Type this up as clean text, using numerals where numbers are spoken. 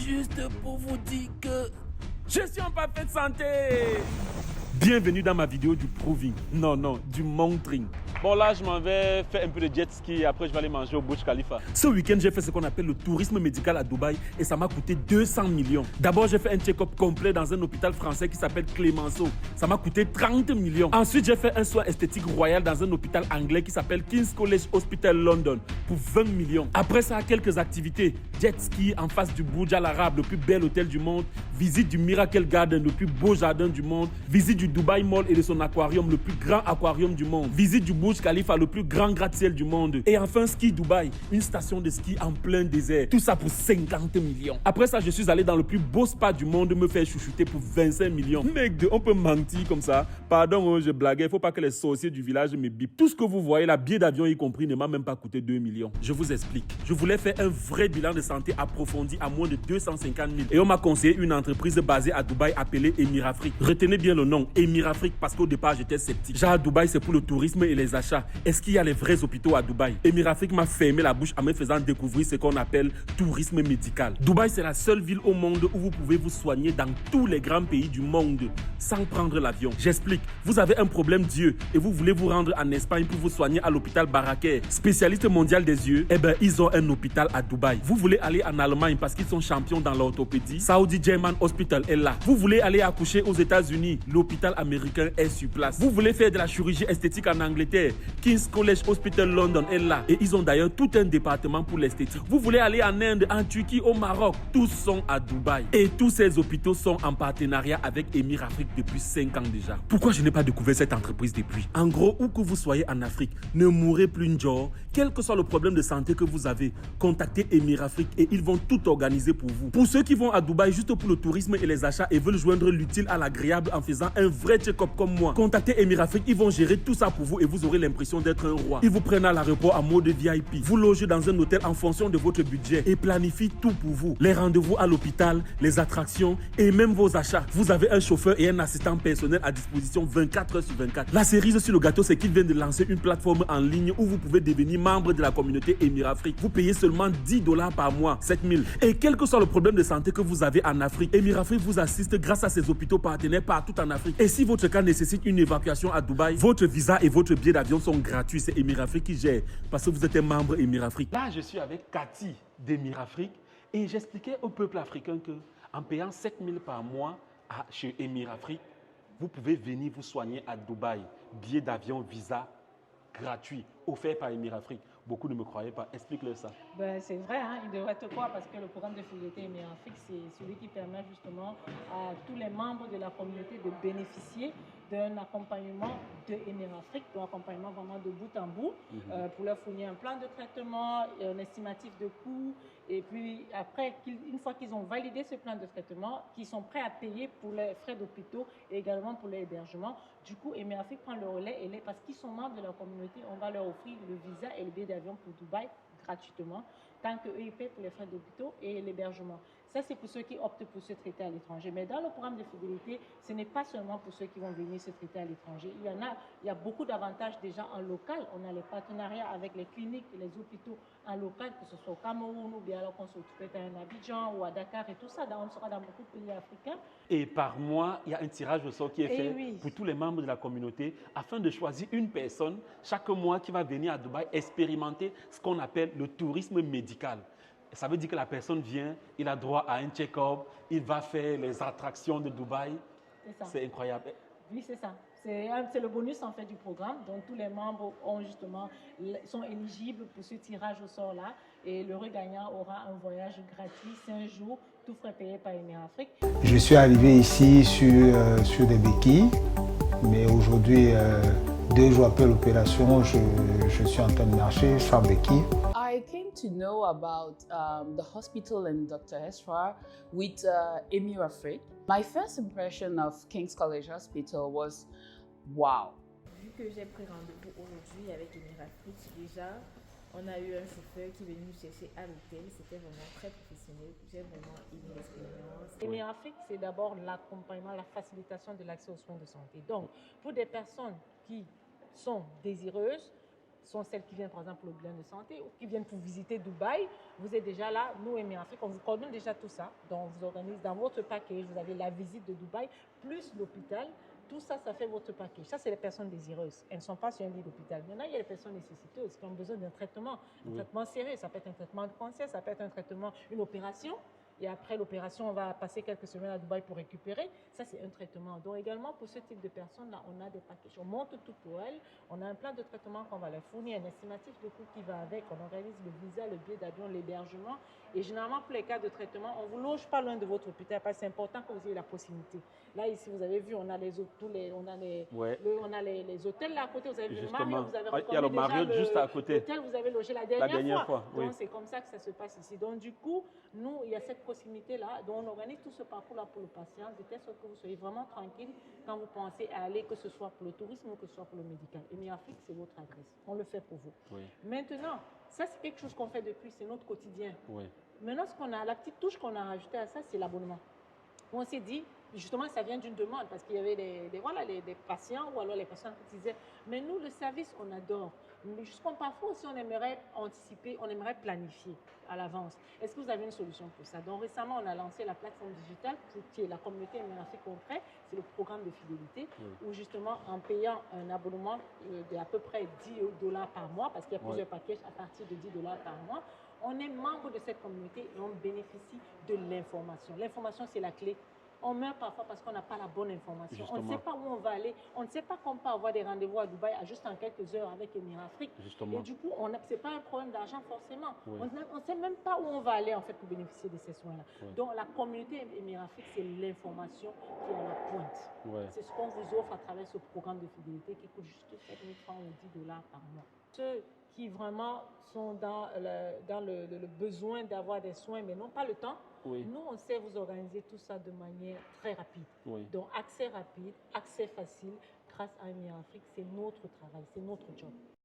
juste pour vous dire que je suis en parfaite santé. Bienvenue dans ma vidéo du proving. Non, du montring. Bon là, je m'en vais faire un peu de jet ski et après je vais aller manger au Burj Khalifa. Ce week-end, j'ai fait ce qu'on appelle le tourisme médical à Dubaï et ça m'a coûté 200 millions. D'abord, j'ai fait un check-up complet dans un hôpital français qui s'appelle Clémenceau. Ça m'a coûté 30 millions. Ensuite, j'ai fait un soin esthétique royal dans un hôpital anglais qui s'appelle King's College Hospital London pour 20 millions. Après ça, quelques activités. Jet ski en face du Burj Al Arab, le plus bel hôtel du monde. Visite du Miracle Garden, le plus beau jardin du monde. Visite du Dubai Mall et de son aquarium, le plus grand aquarium du monde. Visite du Burj Khalifa, le plus grand gratte-ciel du monde. Et enfin, ski Dubaï, une station de ski en plein désert. Tout ça pour 50 millions. Après ça, je suis allé dans le plus beau spa du monde me faire chouchouter pour 25 millions. Mec, on peut mentir comme ça. Pardon, je blaguais. Il faut pas que les sorciers du village me bipent. Tout ce que vous voyez, la billet d'avion y compris, ne m'a même pas coûté 2 millions. Je vous explique. Je voulais faire un vrai bilan de santé approfondi à moins de 250 000. Et on m'a conseillé une entreprise basée à Dubaï appelée Emirafrique. Retenez bien le nom, Emirafrique, parce qu'au départ, j'étais sceptique. Genre, Dubaï, c'est pour le tourisme et les achats. Est-ce qu'il y a les vrais hôpitaux à Dubaï? Emirafrique m'a fermé la bouche en me faisant découvrir ce qu'on appelle tourisme médical. Dubaï, c'est la seule ville au monde où vous pouvez vous soigner dans tous les grands pays du monde sans prendre l'avion. J'explique. Vous avez un problème d'yeux et vous voulez vous rendre en Espagne pour vous soigner à l'hôpital Barraquer, spécialiste mondial des yeux. Eh bien, ils ont un hôpital à Dubaï. Vous voulez aller en Allemagne parce qu'ils sont champions dans l'orthopédie. Saudi German Hospital est là. Vous voulez aller accoucher aux États-Unis. L'hôpital américain est sur place. Vous voulez faire de la chirurgie esthétique en Angleterre. King's College Hospital London est là. Et ils ont d'ailleurs tout un département pour l'esthétique. Vous voulez aller en Inde, en Turquie, au Maroc. Tous sont à Dubaï. Et tous ces hôpitaux sont en partenariat avec Emirafrique depuis 5 ans déjà. Pourquoi je n'ai pas découvert cette entreprise depuis? En gros, où que vous soyez en Afrique, ne mourrez plus une jour. Quel que soit le problème de santé que vous avez, contactez Emirafrique et ils vont tout organiser pour vous. Pour ceux qui vont à Dubaï juste pour le tourisme et les achats et veulent joindre l'utile à l'agréable en faisant un vrai check-up comme moi, contactez Emirafrique, ils vont gérer tout ça pour vous et vous aurez l'impression d'être un roi. Ils vous prennent à l'aéroport en mode VIP, vous logez dans un hôtel en fonction de votre budget et planifient tout pour vous. Les rendez-vous à l'hôpital, les attractions et même vos achats. Vous avez un chauffeur et un assistant personnel à disposition 24 heures sur 24. La cerise sur le gâteau, c'est qu'ils viennent de lancer une plateforme en ligne où vous pouvez devenir membre de la communauté Emirafrique. Vous payez seulement $10 par mois, 7 000. Et quel que soit le problème de santé que vous avez en Afrique, Emirafrique vous assiste grâce à ses hôpitaux partenaires partout en Afrique. Et si votre cas nécessite une évacuation à Dubaï, votre visa et votre billet d'avion sont gratuits. C'est Emirafrique qui gère parce que vous êtes un membre Emirafrique. Là, je suis avec Cathy d'Emirafrique et j'expliquais au peuple africain que en payant 7 000 par mois chez Emirafrique, vous pouvez venir vous soigner à Dubaï. Billet d'avion, visa gratuit, offert par Emirafrique. Beaucoup ne me croyaient pas. Explique-leur ça. Ben, c'est vrai, hein, ils devraient te croire parce que le programme de fidélité Emirafrique, c'est celui qui permet justement à tous les membres de la communauté de bénéficier d'un accompagnement de Emirafrique, d'un accompagnement vraiment de bout en bout, pour leur fournir un plan de traitement, un estimatif de coûts, et puis après, une fois qu'ils ont validé ce plan de traitement, qu'ils sont prêts à payer pour les frais d'hôpitaux et également pour l'hébergement, du coup, Emirafrique prend le relais et parce qu'ils sont membres de la communauté, on va leur offrir le visa et le billet d'avion pour Dubaï gratuitement, tant qu'eux, ils paient pour les frais d'hôpitaux et l'hébergement. Ça, c'est pour ceux qui optent pour se traiter à l'étranger. Mais dans le programme de fidélité, ce n'est pas seulement pour ceux qui vont venir se traiter à l'étranger. Il y a beaucoup d'avantages déjà en local. On a les partenariats avec les cliniques et les hôpitaux en local, que ce soit au Cameroun ou bien alors qu'on se traite à un Abidjan ou à Dakar et tout ça. On sera dans beaucoup de pays africains. Et par mois, il y a un tirage au sort qui est fait pour tous les membres de la communauté afin de choisir une personne chaque mois qui va venir à Dubaï expérimenter ce qu'on appelle le tourisme médical. Ça veut dire que la personne vient, il a droit à un check-up, il va faire les attractions de Dubaï. C'est incroyable. Oui, c'est ça. C'est le bonus en fait du programme. Donc tous les membres sont éligibles pour ce tirage au sort-là. Et le gagnant aura un voyage gratuit, 5 jours, tout frais payé par Emirafrique. Je suis arrivé ici sur des béquilles, mais aujourd'hui, 2 jours après l'opération, je suis en train de marcher sans béquilles. I came to know about the hospital and Dr. Esrar with Emirafrique. My first impression of King's College Hospital was wow. Vu que j'ai pris rendez-vous aujourd'hui avec Emirafrique, déjà, on a eu un chauffeur qui est venu nous chercher à l'hôtel. C'était vraiment très professionnel. J'ai vraiment aimé l'expérience. Emirafrique, c'est d'abord l'accompagnement, la facilitation de l'accès aux soins de santé. Donc, pour des personnes qui sont désireuses, sont celles qui viennent par exemple pour le bilan de santé ou qui viennent pour visiter Dubaï. Vous êtes déjà là, nous, Émirs Afrique, on vous coordonne déjà tout ça. Donc, on vous organise dans votre package, vous avez la visite de Dubaï, plus l'hôpital. Tout ça, ça fait votre package. Ça, c'est les personnes désireuses. Elles ne sont pas sur un lit d'hôpital. Maintenant, il y a les personnes nécessiteuses qui ont besoin d'un traitement, traitement sérieux. Ça peut être un traitement de cancer, ça peut être un traitement, une opération. Et après l'opération, on va passer quelques semaines à Dubaï pour récupérer. Ça, c'est un traitement. Donc également, pour ce type de personnes-là, on a des packages. On monte tout pour elles. On a un plan de traitement qu'on va leur fournir, un estimatif de coût qui va avec. On organise le visa, le billet d'avion, l'hébergement. Et généralement, pour les cas de traitement, on ne vous loge pas loin de votre hôpital parce que c'est important que vous ayez la proximité. Là, ici, vous avez vu, on a les hôtels là à côté. Vous avez vu le Marriott, vous avez il y a le Marriott juste à côté. L'hôtel, vous avez logé la dernière fois. Donc, c'est comme ça que ça se passe ici. Donc, du coup, nous, il y a cette proximité-là. Donc, on organise tout ce parcours-là pour le patient, de telle sorte que vous soyez vraiment tranquille quand vous pensez à aller, que ce soit pour le tourisme ou que ce soit pour le médical. Émirs Afrique, c'est votre adresse. On le fait pour vous. Maintenant, ça, c'est quelque chose qu'on fait depuis, c'est notre quotidien. Maintenant, la petite touche qu'on a rajoutée à ça, c'est l'abonnement. On s'est dit, justement, ça vient d'une demande parce qu'il y avait des patients ou alors les personnes qui disaient, mais nous, le service, on adore. Mais juste comme parfois aussi, on aimerait anticiper, on aimerait planifier à l'avance. Est-ce que vous avez une solution pour ça? Donc récemment, on a lancé la plateforme digitale qui est la communauté Émirs Afrique Concret. C'est le programme de fidélité où justement, en payant un abonnement d'à peu près $10 par mois, parce qu'il y a plusieurs packages à partir de $10 par mois, on est membre de cette communauté et on bénéficie de l'information. L'information, c'est la clé. On meurt parfois parce qu'on n'a pas la bonne information. Justement. On ne sait pas où on va aller. On ne sait pas qu'on peut avoir des rendez-vous à Dubaï juste en quelques heures avec Émirs Afrique. Et du coup, ce n'est pas un problème d'argent forcément. On ne sait même pas où on va aller en fait pour bénéficier de ces soins-là. Donc la communauté Émirs Afrique, c'est l'information qui est à la pointe. C'est ce qu'on vous offre à travers ce programme de fidélité qui coûte juste 7 000 francs ou $10 par mois. Ceux qui vraiment sont dans le besoin d'avoir des soins, mais n'ont pas le temps, nous, on sait vous organiser tout ça de manière très rapide. Donc, accès rapide, accès facile, grâce à Émirs Afrique, c'est notre travail, c'est notre job.